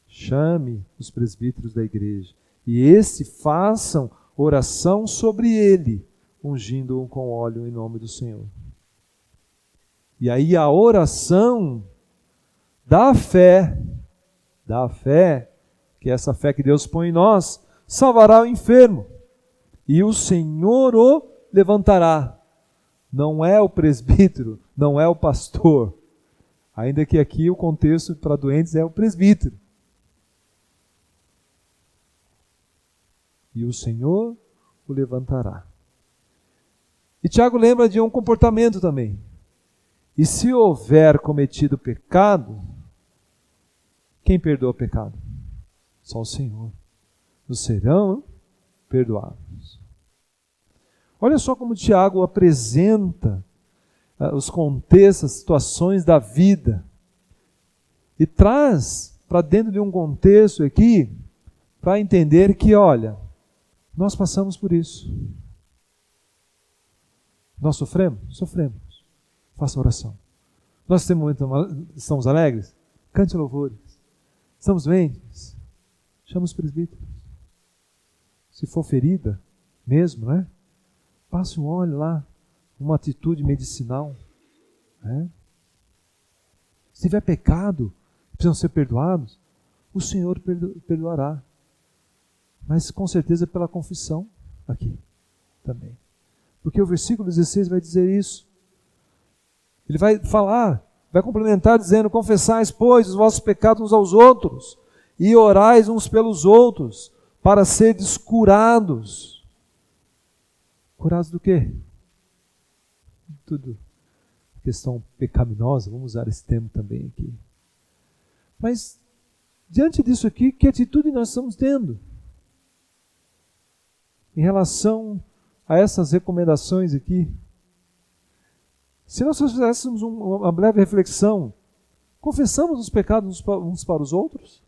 Speaker 2: Chame os presbíteros da igreja e estes façam oração sobre ele, ungindo-o com óleo em nome do Senhor. E aí a oração da fé, que é essa fé que Deus põe em nós, salvará o enfermo. E o Senhor o levantará. Não é o presbítero, não é o pastor. Ainda que aqui o contexto para doentes é o presbítero. E o Senhor o levantará. E Tiago lembra de um comportamento também. E se houver cometido pecado, quem perdoa o pecado? Só o Senhor. Os serão perdoados. Olha só como Tiago apresenta os contextos, as situações da vida. E traz para dentro de um contexto aqui, para entender que, olha, nós passamos por isso. Nós sofremos? Sofremos. Faça oração. Nós estamos alegres? Cante louvores. Estamos doentes? Chama os presbíteros. Se for ferida, mesmo, né? Passe um óleo lá, uma atitude medicinal. Né? Se tiver pecado, precisam ser perdoados, o Senhor perdoará. Mas com certeza pela confissão aqui também. Porque o versículo 16 vai dizer isso. Ele vai falar, vai complementar dizendo: confessais, pois, os vossos pecados uns aos outros e orais uns pelos outros para serdes curados. Curados do quê? Tudo. Questão pecaminosa, vamos usar esse termo também aqui. Mas, diante disso aqui, que atitude nós estamos tendo? Em relação a essas recomendações aqui. Se nós fizéssemos uma breve reflexão, confessamos os pecados uns para os outros?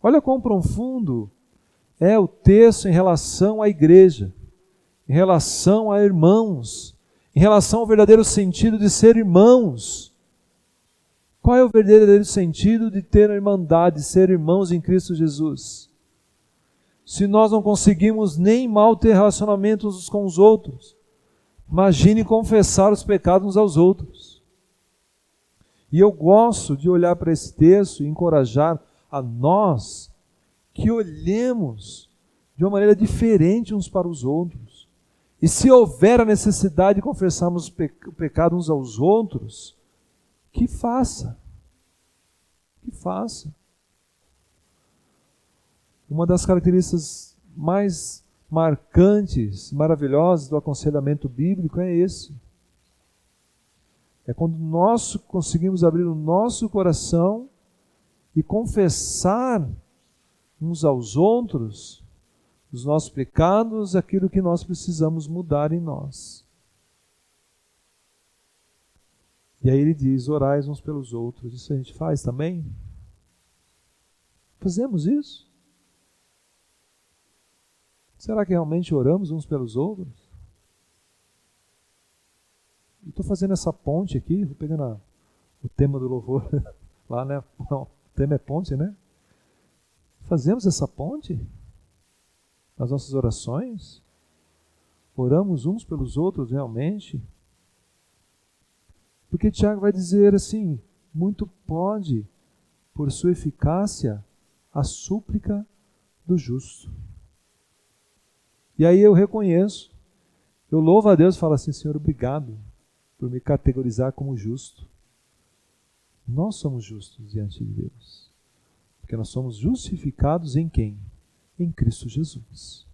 Speaker 2: Olha quão profundo é o texto em relação à igreja, em relação a irmãos, em relação ao verdadeiro sentido de ser irmãos. Qual é o verdadeiro sentido de ter a irmandade, de ser irmãos em Cristo Jesus? Se nós não conseguimos nem mal ter relacionamentos uns com os outros, imagine confessar os pecados uns aos outros. E eu gosto de olhar para esse texto e encorajar a nós que olhemos de uma maneira diferente uns para os outros. E se houver a necessidade de confessarmos o pecado uns aos outros, que faça. Que faça. Uma das características mais marcantes, maravilhosas do aconselhamento bíblico é esse. É quando nós conseguimos abrir o nosso coração e confessar uns aos outros os nossos pecados, aquilo que nós precisamos mudar em nós. E aí ele diz: orais uns pelos outros. Isso a gente faz também? Fazemos isso? Será que realmente oramos uns pelos outros? Estou fazendo essa ponte aqui, vou pegando o tema do louvor lá, né? Não, o tema é ponte, né? Fazemos essa ponte nas nossas orações? Oramos uns pelos outros realmente? Porque Tiago vai dizer assim: muito pode, por sua eficácia, a súplica do justo. E aí eu reconheço, eu louvo a Deus e falo assim: Senhor, obrigado por me categorizar como justo. Nós somos justos diante de Deus. Porque nós somos justificados em quem? Em Cristo Jesus.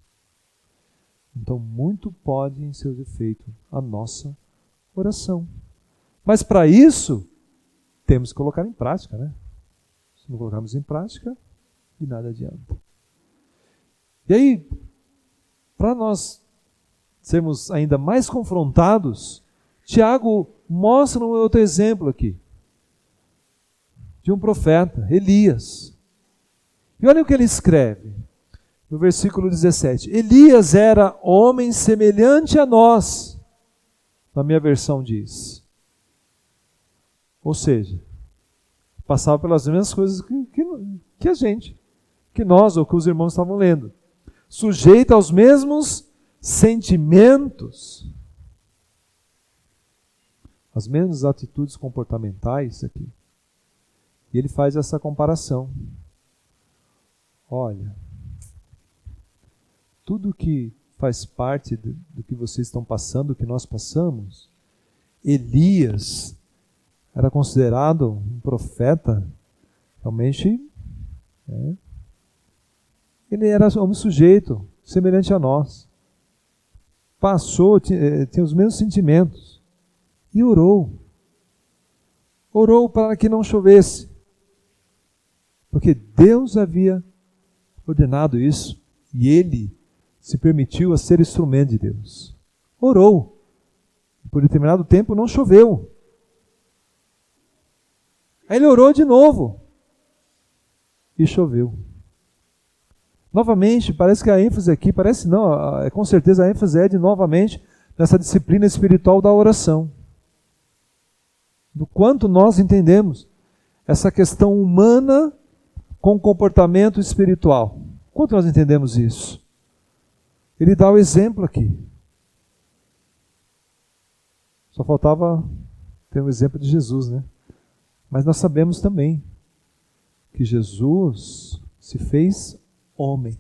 Speaker 2: Então, muito pode, em seu defeito, a nossa oração. Mas para isso, temos que colocar em prática, né? Se não colocarmos em prática, de nada adianta. E aí, para nós sermos ainda mais confrontados, Tiago mostra um outro exemplo aqui, de um profeta, Elias. E olha o que ele escreve, no versículo 17. Elias era homem semelhante a nós, na minha versão diz. Ou seja, passava pelas mesmas coisas que a gente, que nós ou que os irmãos estavam lendo. Sujeito aos mesmos sentimentos, as mesmas atitudes comportamentais aqui. E ele faz essa comparação. Olha, tudo que faz parte do que vocês estão passando, do que nós passamos, Elias era considerado um profeta, realmente, ele era um sujeito semelhante a nós. Passou, tinha os mesmos sentimentos. E orou. Orou para que não chovesse. Porque Deus havia ordenado isso. E ele se permitiu a ser instrumento de Deus. Orou. Por determinado tempo não choveu. Aí ele orou de novo. E choveu. Novamente, parece que a ênfase aqui, parece não, com certeza a ênfase é de novamente nessa disciplina espiritual da oração. Do quanto nós entendemos essa questão humana com comportamento espiritual. Quanto nós entendemos isso? Ele dá o exemplo aqui. Só faltava ter um exemplo de Jesus, né? Mas nós sabemos também que Jesus se fez homem.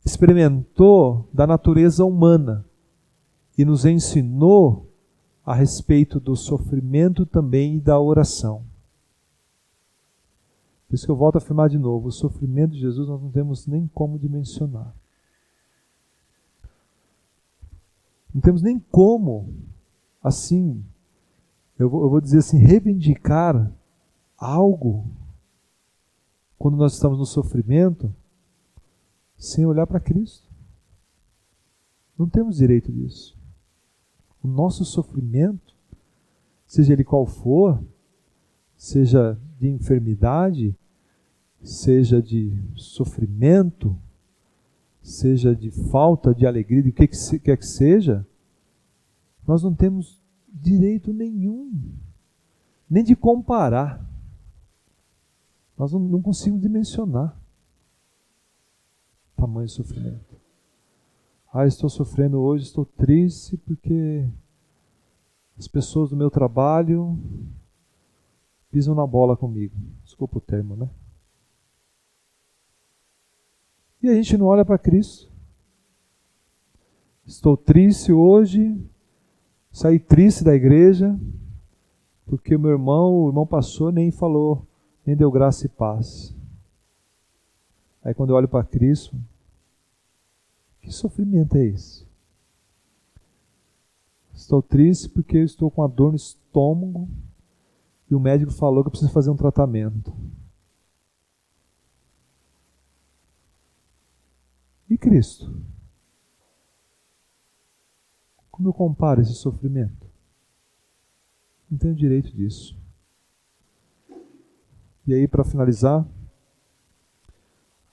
Speaker 2: Experimentou da natureza humana e nos ensinou a respeito do sofrimento também e da oração. Por isso que eu volto a afirmar de novo, o sofrimento de Jesus nós não temos nem como dimensionar. Não temos nem como, assim, eu vou dizer assim, reivindicar algo quando nós estamos no sofrimento sem olhar para Cristo. Não temos direito disso. O nosso sofrimento, seja ele qual for, seja de enfermidade, seja de sofrimento, seja de falta de alegria, de o que quer que seja, nós não temos direito nenhum, nem de comparar. Nós não conseguimos dimensionar o tamanho do sofrimento. Estou sofrendo hoje, estou triste porque as pessoas do meu trabalho pisam na bola comigo. Desculpa o termo, né? E a gente não olha para Cristo. Estou triste hoje, saí triste da igreja, porque o irmão passou, nem falou, nem deu graça e paz. Aí quando eu olho para Cristo, que sofrimento é esse? Estou triste porque eu estou com uma dor no estômago e o médico falou que eu preciso fazer um tratamento. E Cristo? Como eu comparo esse sofrimento? Não tenho direito disso. E aí, para finalizar,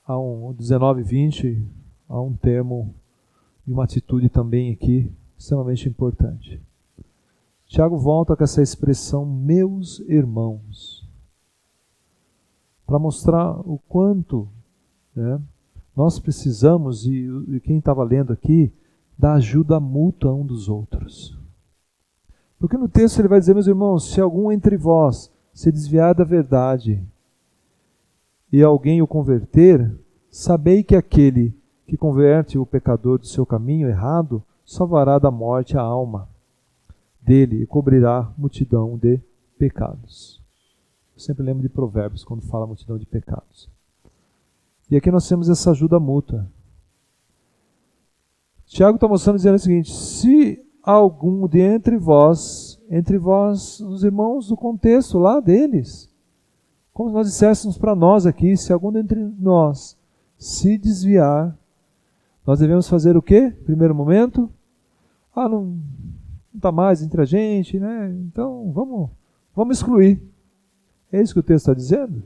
Speaker 2: há um 19:20, há um termo e uma atitude também aqui extremamente importante. Tiago volta com essa expressão, meus irmãos, para mostrar o quanto, né, nós precisamos, e quem estava lendo aqui, da ajuda mútua um dos outros. Porque no texto ele vai dizer, meus irmãos, se algum entre vós se desviar da verdade e alguém o converter, sabei que aquele que converte o pecador do seu caminho errado salvará da morte a alma dele e cobrirá multidão de pecados. Eu sempre lembro de Provérbios quando fala multidão de pecados. E aqui nós temos essa ajuda mútua. Tiago está mostrando dizendo o seguinte, se algum de entre vós entre vós, os irmãos do contexto lá deles. Como nós disséssemos para nós aqui, se algum dentre nós se desviar, nós devemos fazer o quê? Primeiro momento, não está mais entre a gente, né? Então vamos excluir. É isso que o texto está dizendo?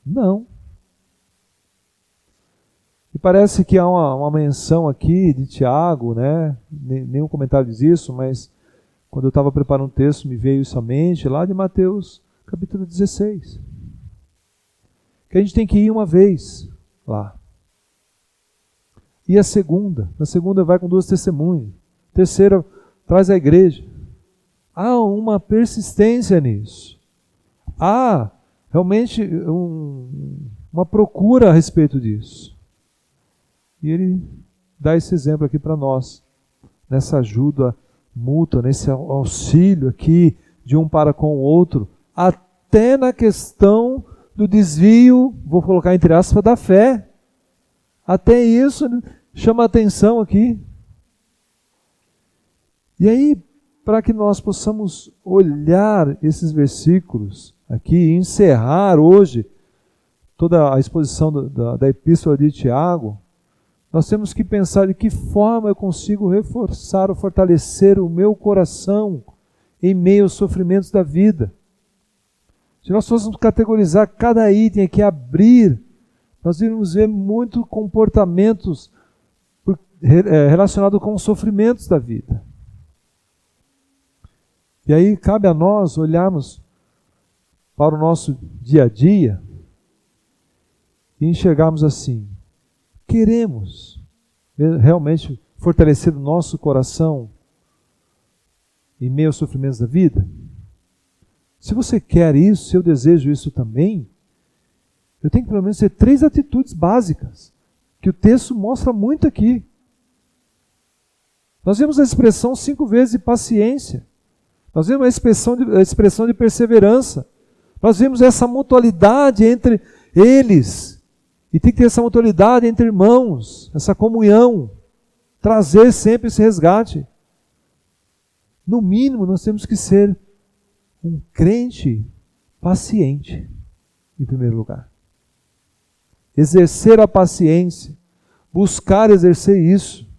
Speaker 2: Não. E parece que há uma menção aqui de Tiago, né? Nenhum comentário diz isso, mas quando eu estava preparando o texto me veio isso à mente, lá de Mateus capítulo 16. Que a gente tem que ir uma vez lá. E a segunda? Na segunda vai com 2 testemunhas. Terceira, traz a igreja. Há uma persistência nisso. Há realmente uma procura a respeito disso. E ele dá esse exemplo aqui para nós, nessa ajuda mútua, nesse auxílio aqui de um para com o outro, até na questão do desvio, vou colocar entre aspas, da fé. Até isso chama a atenção aqui. E aí, para que nós possamos olhar esses versículos aqui e encerrar hoje toda a exposição da epístola de Tiago, nós temos que pensar de que forma eu consigo reforçar ou fortalecer o meu coração em meio aos sofrimentos da vida. Se nós fôssemos categorizar cada item aqui, abrir, nós iríamos ver muito comportamentos relacionados com os sofrimentos da vida. E aí cabe a nós olharmos para o nosso dia a dia e enxergarmos assim: queremos realmente fortalecer o nosso coração em meio aos sofrimentos da vida? Se você quer isso, se eu desejo isso também, eu tenho que pelo menos ter 3 atitudes básicas, que o texto mostra muito aqui. Nós vemos a expressão 5 vezes de paciência. Nós vemos a expressão de perseverança. Nós vemos essa mutualidade entre eles. E tem que ter essa mutualidade entre irmãos, essa comunhão. Trazer sempre esse resgate. No mínimo, nós temos que ser um crente paciente, em primeiro lugar. Exercer a paciência. Buscar exercer isso.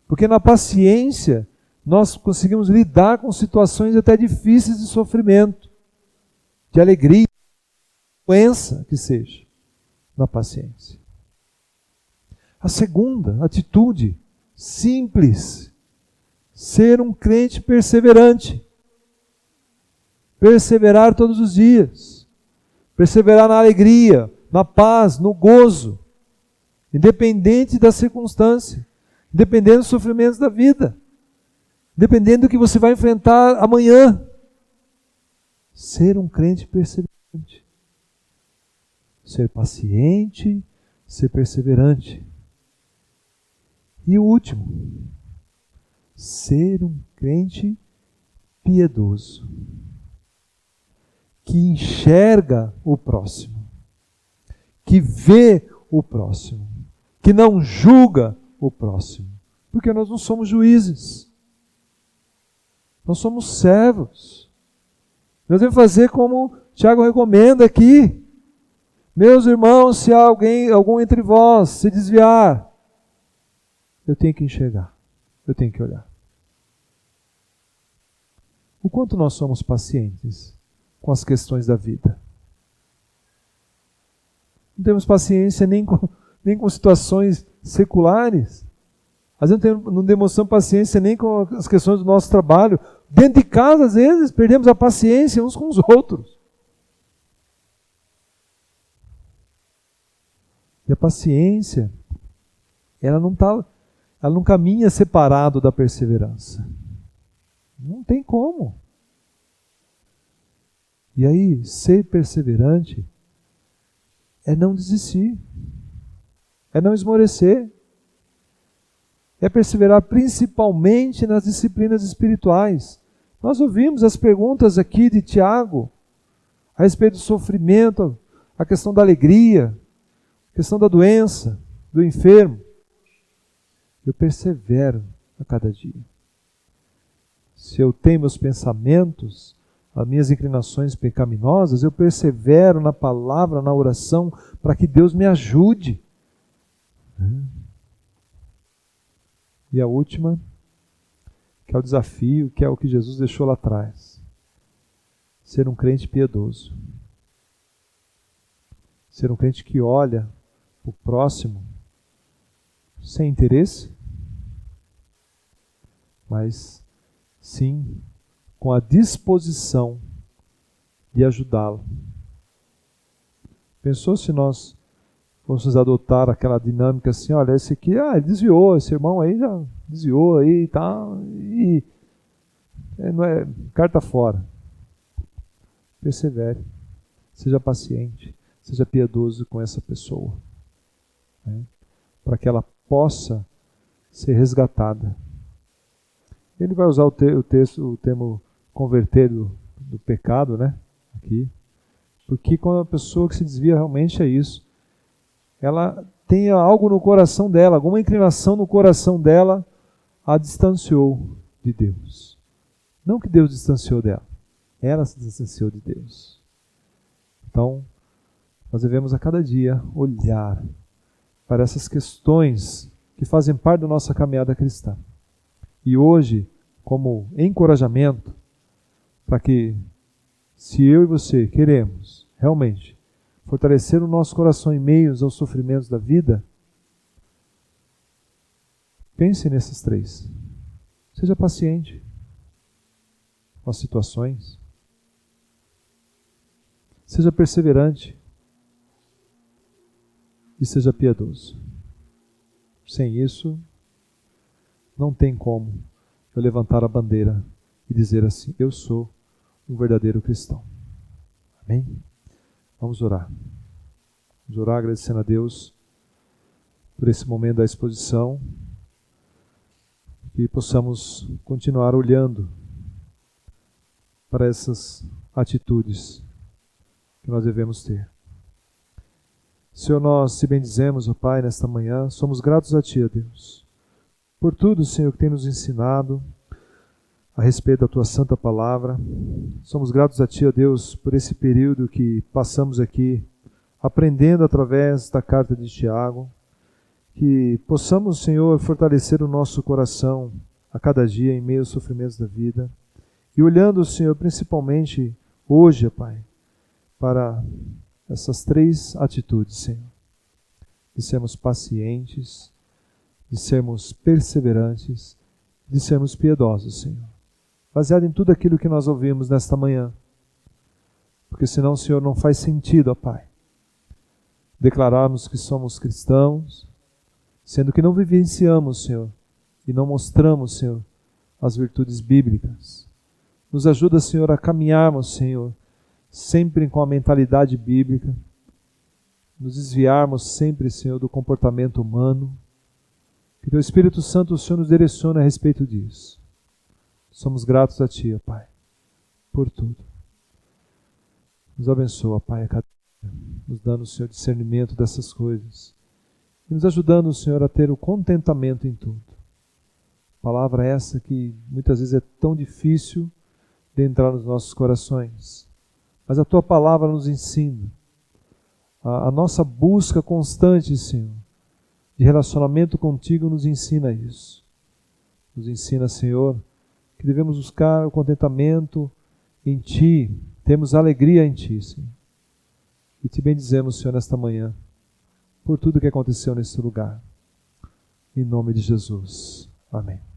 Speaker 2: Porque na paciência, nós conseguimos lidar com situações até difíceis de sofrimento, de alegria, doença que seja, na paciência. A segunda atitude, simples, ser um crente perseverante. Perseverar todos os dias. Perseverar na alegria, na paz, no gozo, independente da circunstância, independente dos sofrimentos da vida. Dependendo do que você vai enfrentar amanhã. Ser um crente perseverante. Ser paciente, ser perseverante. E o último, ser um crente piedoso. Que enxerga o próximo. Que vê o próximo. Que não julga o próximo. Porque nós não somos juízes. Nós somos servos. Nós devemos fazer como Tiago recomenda aqui. Meus irmãos, se algum entre vós se desviar, eu tenho que enxergar. Eu tenho que olhar. O quanto nós somos pacientes com as questões da vida. Não temos paciência nem com situações seculares. Às vezes não demonstramos paciência nem com as questões do nosso trabalho. Dentro de casa, às vezes, perdemos a paciência uns com os outros. E a paciência, ela não caminha separado da perseverança. Não tem como. E aí, ser perseverante é não desistir. É não esmorecer. É perseverar principalmente nas disciplinas espirituais. Nós ouvimos as perguntas aqui de Tiago a respeito do sofrimento, a questão da alegria, a questão da doença, do enfermo. Eu persevero a cada dia. se eu tenho meus pensamentos, as minhas inclinações pecaminosas, eu persevero na palavra, na oração, para que Deus me ajude. E a última, que é o desafio, que é o que Jesus deixou lá atrás. Ser um crente piedoso. Ser um crente que olha o próximo sem interesse, mas sim com a disposição de ajudá-lo. Pensou se nós fôssemos adotar aquela dinâmica assim, olha, esse aqui, ele desviou, esse irmão aí já desviou aí e tal, e não é, carta fora. Persevere, seja paciente, seja piedoso com essa pessoa, né, para que ela possa ser resgatada. Ele vai usar o termo converter do pecado, né, aqui, porque quando a pessoa que se desvia realmente é isso, ela tem algo no coração dela, alguma inclinação no coração dela, a distanciou de Deus. Não que Deus distanciou dela, ela se distanciou de Deus. Então, nós devemos a cada dia olhar para essas questões que fazem parte da nossa caminhada cristã. E hoje, como encorajamento, para que, se eu e você queremos realmente fortalecer o nosso coração em meio aos sofrimentos da vida, pense nesses 3. Seja paciente com as situações. Seja perseverante. E seja piedoso. Sem isso, não tem como eu levantar a bandeira e dizer assim, eu sou um verdadeiro cristão. Amém? Vamos orar. Vamos orar agradecendo a Deus por esse momento da exposição, que possamos continuar olhando para essas atitudes que nós devemos ter. Senhor, nós te bendizemos, ó Pai, nesta manhã, somos gratos a Ti, ó Deus, por tudo, Senhor, que tem nos ensinado a respeito da Tua santa palavra. Somos gratos a Ti, ó Deus, por esse período que passamos aqui, aprendendo através da carta de Tiago, que possamos, Senhor, fortalecer o nosso coração a cada dia em meio aos sofrimentos da vida, e olhando, Senhor, principalmente hoje, ó Pai, para essas 3 atitudes, Senhor, de sermos pacientes, de sermos perseverantes, de sermos piedosos, Senhor, baseado em tudo aquilo que nós ouvimos nesta manhã, porque senão, Senhor, não faz sentido, ó Pai, declararmos que somos cristãos, sendo que não vivenciamos, Senhor, e não mostramos, Senhor, as virtudes bíblicas. Nos ajuda, Senhor, a caminharmos, Senhor, sempre com a mentalidade bíblica, nos desviarmos sempre, Senhor, do comportamento humano. Que Teu Espírito Santo, o Senhor, nos direcione a respeito disso. Somos gratos a Ti, ó Pai, por tudo. Nos abençoa, Pai, a cada dia, nos dando, Senhor, discernimento dessas coisas e nos ajudando, Senhor, a ter o contentamento em tudo. Palavra essa que muitas vezes é tão difícil de entrar nos nossos corações, mas a Tua palavra nos ensina. A nossa busca constante, Senhor, de relacionamento contigo nos ensina isso. Nos ensina, Senhor, que devemos buscar o contentamento em Ti, temos alegria em Ti, Senhor. E Te bendizemos, Senhor, nesta manhã, por tudo que aconteceu nesse lugar. Em nome de Jesus. Amém.